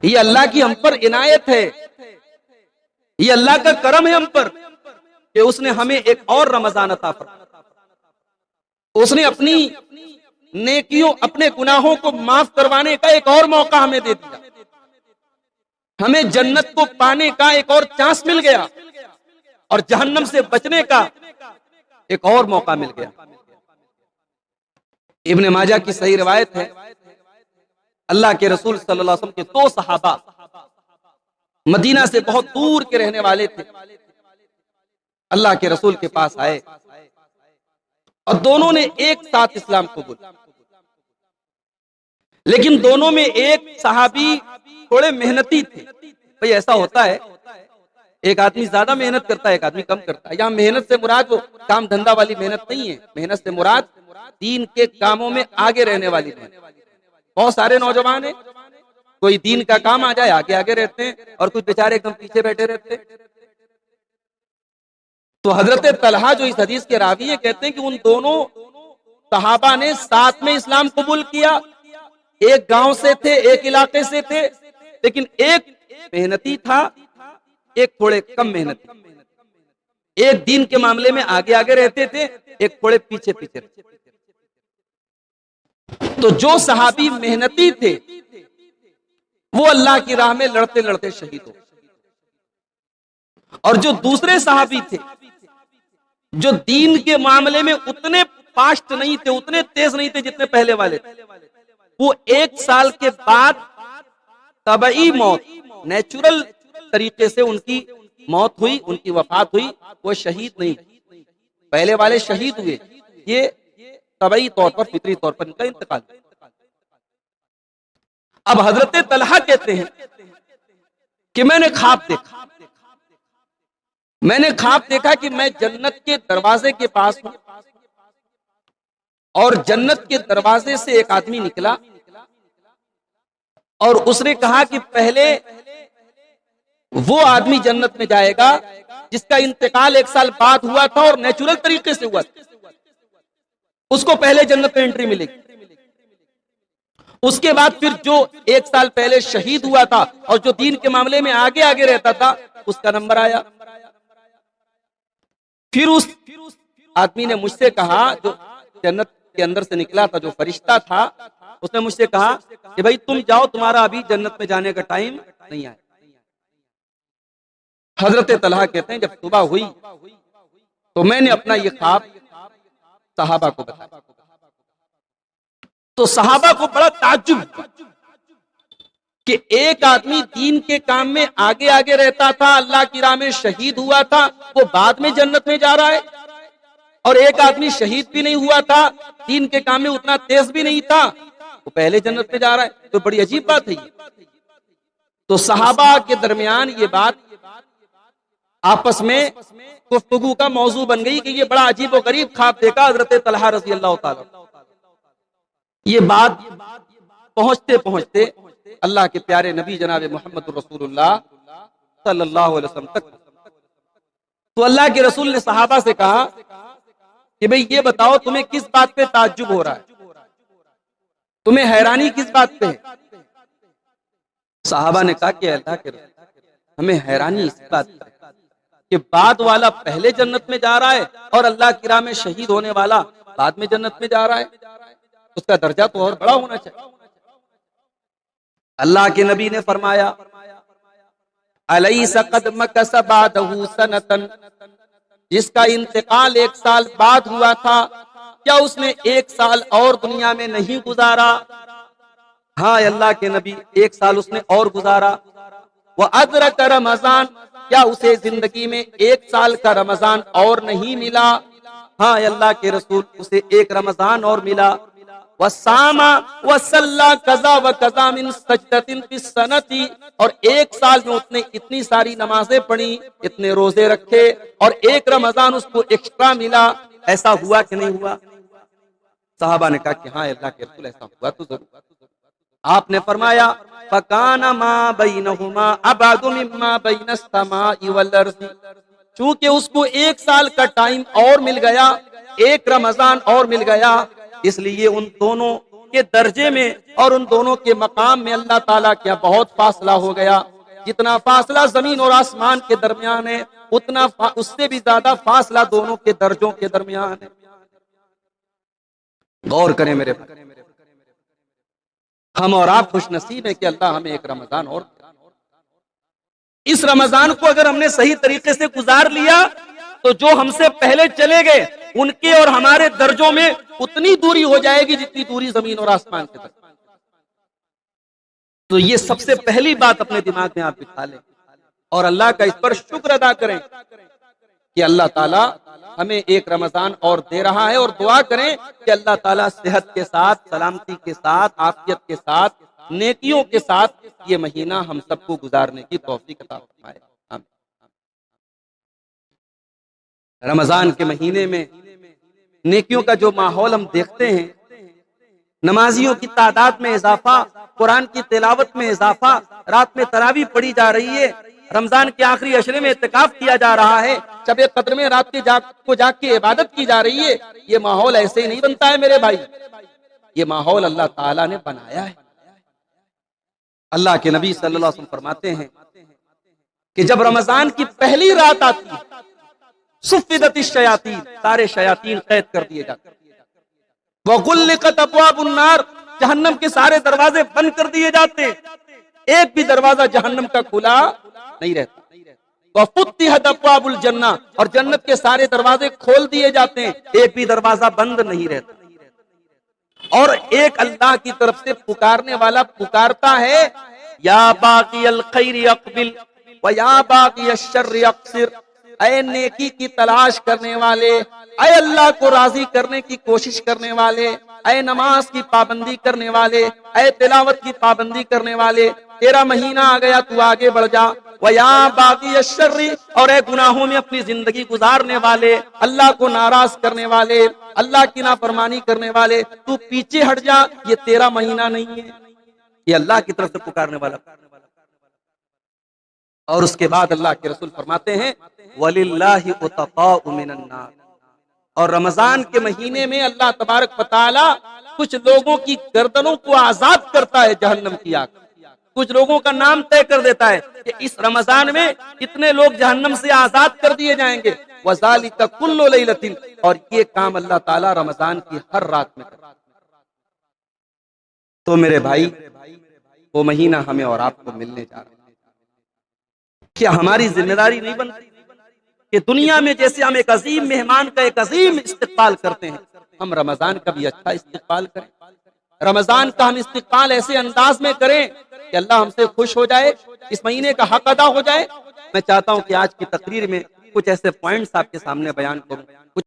ये अल्लाह की हम पर इनायत है, ये अल्लाह का करम है हम पर कि उसने हमें एक और रमजान अता फरमाया। उसने अपनी नेकियों, अपने गुनाहों को माफ करवाने का एक और मौका हमें दे दिया। हमें जन्नत को पाने का एक और चांस मिल गया और जहन्नम से बचने का एक और मौका मिल गया। इब्ने माजा की सही रिवायत है, अल्लाह के रसूल सल्लल्लाहु अलैहि वसल्लम के दो सहाबा मदीना से बहुत दूर के रहने वाले थे, अल्लाह के रसूल के पास आए और दोनों ने एक साथ इस्लाम कबूल, लेकिन दोनों में एक सहाबी थोड़े मेहनती थे। भाई ऐसा होता है, एक आदमी ज्यादा मेहनत करता है, एक आदमी कम करता है। यहाँ मेहनत से मुराद वो काम धंधा वाली मेहनत नहीं है, मेहनत से मुराद दीन के कामों में आगे रहने वाली मेहनत। बहुत सारे नौजवान हैं, कोई दीन का काम आ जाए आगे आगे रहते हैं और कुछ बेचारे एकदम पीछे बैठे रहते हैं। तो हजरत तलहा जो इस हदीस के रावी है, कहते हैं कि उन दोनों सहाबा ने साथ में इस्लाम कबूल किया। एक गांव से थे, एक इलाके से थे, लेकिन एक मेहनती था, एक थोड़े कम मेहनती। एक दीन के मामले में आगे आगे रहते थे, एक थोड़े पीछे पीछे। तो जो सहाबी मेहनती थे वो अल्लाह की राह में लड़ते लड़ते शहीद हो, और जो दूसरे सहाबी थे जो दीन के मामले में उतने फास्ट नहीं थे, उतने तेज नहीं थे जितने पहले वाले थे, वो 1 साल के बाद तबई मौत, नेचुरल तरीके से उनकी मौत हुई, उनकी वफात हुई। वो शहीद नहीं, पहले वाले शहीद हुए, ये तबई तौर पर, फितरी तौर पर इनका इंतकाल। अब हजरत तलहा कहते हैं कि मैंने ख्वाब देखा, मैंने ख्वाब देखा कि मैं जन्नत के दरवाजे के पास हूं और जन्नत के दरवाजे से एक आदमी निकला और उसने कहा कि पहले वो आदमी जन्नत में जाएगा जिसका इंतकाल 1 साल बाद हुआ था और नेचुरल तरीके से हुआ था, उसको पहले जन्नत में एंट्री मिलेगी। उसके बाद फिर जो 1 साल पहले शहीद हुआ था और जो दीन के मामले में आगे आगे रहता था, उसका नंबर आया। फिर उस आदमी ने मुझसे कहा, जो जन्नत के अंदर से निकला था, जो फरिश्ता था, उसने मुझसे कहा कि भाई तुम जाओ, तुम्हारा अभी जन्नत में जाने का टाइम नहीं आया। हजरत तलहा कहते हैं जब सुबह हुई तो मैंने अपना ये ख्वाब सहाबा को बताया, तो सहाबा को बड़ा ताज्जुब हुआ कि एक आदमी दीन के काम में आगे आगे रहता था, अल्लाह की राह में शहीद हुआ था, वो बाद में जन्नत में जा रहा है, और एक आदमी शहीद भी नहीं हुआ था, दीन के काम में उतना तेज भी नहीं था, वो पहले जन्नत में जा रहा है। तो बड़ी अजीब बात है ये। तो सहाबा के दरमियान ये बात आपस में गुफ्तगू का मौजू बन गई कि ये बड़ा अजीब और गरीब ख्वाब देखा हजरत तलहा रज़ी अल्लाह ताला। ये बात पहुंचते पहुंचते अल्लाह के प्यारे नबी जनाब मोहम्मद रसूलुल्लाह सल्लल्लाहु अलैहि वसल्लम तक। तो अल्लाह के रसूल ने सहाबा से कहा कि भाई ये बताओ तुम्हें किस बात पे ताज्जुब हो रहा है, तुम्हें हैरानी किस बात पे है? सहाबा ने कहा कि अल्लाह के रसूल हमें हैरानी इस बात पे कि बाद वाला पहले जन्नत में जा रहा है और अल्लाह की राह में शहीद होने वाला बाद में जन्नत में जा रहा है, उसका दर्जा तो और बड़ा होना चाहिए। अल्लाह के नबी ने फरमाया अलैसा क़द मकसा बादहु सनतन, जिसका इंतकाल 1 साल बाद हुआ था, क्या उसने 1 साल और दुनिया में नहीं गुजारा? हाँ अल्लाह के नबी, 1 साल उसने और गुजारा। वह अदरक रमजान, क्या उसे जिंदगी में 1 साल का रमजान और नहीं मिला? हाँ अल्लाह के रसूल, उसे 1 रमजान और मिला। वसामा वसल्ला कज़ा व कज़ा मिन सजदतिन फिस सनती, और 1 साल में उसने इतनी सारी नमाजें पढ़ी, इतने रोजे रखे, और 1 रमजान उसको एक्स्ट्रा मिला। ऐसा हुआ कि नहीं हुआ? साहबा ने कहा कि हाँ अल्लाह के रसूल ऐसा हुआ तो जरूर। आपने फरमाया फकाना मा बैनहुमा अबादु मिम्मा बैनस समाई वल अर्ज़, चूंकि उसको 1 साल का टाइम और मिल गया, 1 रमजान और मिल गया, इसलिए उन दोनों के दर्जे में और उन दोनों के मकाम में अल्लाह ताला क्या बहुत फासला हो गया। जितना फासला जमीन और आसमान के दरमियान है, उतना उससे भी ज्यादा फासला दोनों के दर्जों के दरमियान है। गौर करें मेरे भाई, हम और आप खुश नसीब है कि अल्लाह हमें एक रमजान और, इस रमजान को अगर हमने सही तरीके से गुजार लिया तो जो हमसे पहले चले गए उनके और हमारे दर्जों में उतनी दूरी हो जाएगी जितनी दूरी जमीन और आसमान के दरमियान। तो ये सबसे पहली बात अपने दिमाग में आप बिठा लें और अल्लाह का इस पर शुक्र अदा करें कि अल्लाह ताला हमें एक रमजान और दे रहा है, और दुआ करें कि अल्लाह ताला सेहत के साथ, सलामती के साथ, आफियत के साथ, नेकियों के साथ ये महीना हम सबको गुजारने की तौफीक अता फरमाए। आमीन। रमजान के महीने में नेकियों का जो माहौल हम देखते हैं, नमाजियों की तादाद में इजाफा, कुरान की तिलावत में इजाफा, रात में तरावी पढ़ी जा रही है, रमजान के आखिरी अशरे में इत्तिकाफ किया जा रहा है, शब कद्र में रात के जाग के इबादत की जा रही है। ये माहौल ऐसे ही नहीं बनता है मेरे भाई, ये माहौल अल्लाह ताला ने बनाया है। अल्लाह के नबी सल्लल्लाहु अलैहि वसल्लम फरमाते हैं कि जब रमजान की पहली रात आती है, सुफ़िदतिश शयातीन, सारे शयातीन कैद कर दिए जाते हैं, वग़ुल्लिक़त अब्वाबुन नार, जहन्नम के सारे दरवाजे बंद कर दिए जाते हैं, एक भी दरवाजा जहन्नम का खुला नहीं रहता। वफ़ुत्तिहत अब्वाबुल जन्ना, और जन्नत के सारे दरवाजे खोल दिए जाते हैं, एक भी दरवाजा बंद नहीं रहता। और एक अल्लाह की तरफ से पुकारने वाला पुकारता है, या बाक़ियल खैरि अक़बिल व या बाक़ियश शर्रि अक़सिर, ऐ नेकी की तलाश करने वाले, ऐ अल्लाह को राजी करने की कोशिश करने वाले, ऐ नमाज की पाबंदी करने वाले, ऐ तिलावत की पाबंदी करने वाले, तेरा महीना आ गया, तू आगे बढ़ जा। वया बाकी शर्री, और ऐ गुनाहों में अपनी जिंदगी गुजारने वाले, अल्लाह को नाराज करने वाले, अल्लाह की नाफरमानी करने वाले, तू पीछे हट जा, ये तेरा महीना नहीं है। ये अल्लाह की तरफ से पुकारने वाला। और उसके बाद अल्लाह के रसूल फरमाते हैं, वलिल्लाहि उतक़ाउ मिनन नार, और रमजान के महीने में अल्लाह तबारक व तआला कुछ लोगों की गर्दनों को आजाद करता है जहन्नम की आग। कुछ लोगों का नाम तय कर देता है कि इस रमजान में कितने लोग जहन्नम से आजाद कर दिए जाएंगे। वज़ालिका कुल्लु लैलतिन, और ये काम अल्लाह ताला रमजान की हर रात में करता है। तो मेरे भाई, वो महीना हमें और आपको मिलने जा रहा है। क्या हमारी जिम्मेदारी नहीं बनती कि दुनिया में जैसे हम एक अजीम मेहमान का एक अजीम इस्तकबाल करते हैं, हम रमजान का भी अच्छा इस्तकबाल करें। रमजान का हम इस्तकबाल ऐसे अंदाज में करें कि अल्लाह हमसे खुश हो जाए, इस महीने का हक अदा हो जाए। मैं चाहता हूं कि आज की तकरीर में कुछ ऐसे पॉइंट्स आपके सामने बयान करूं।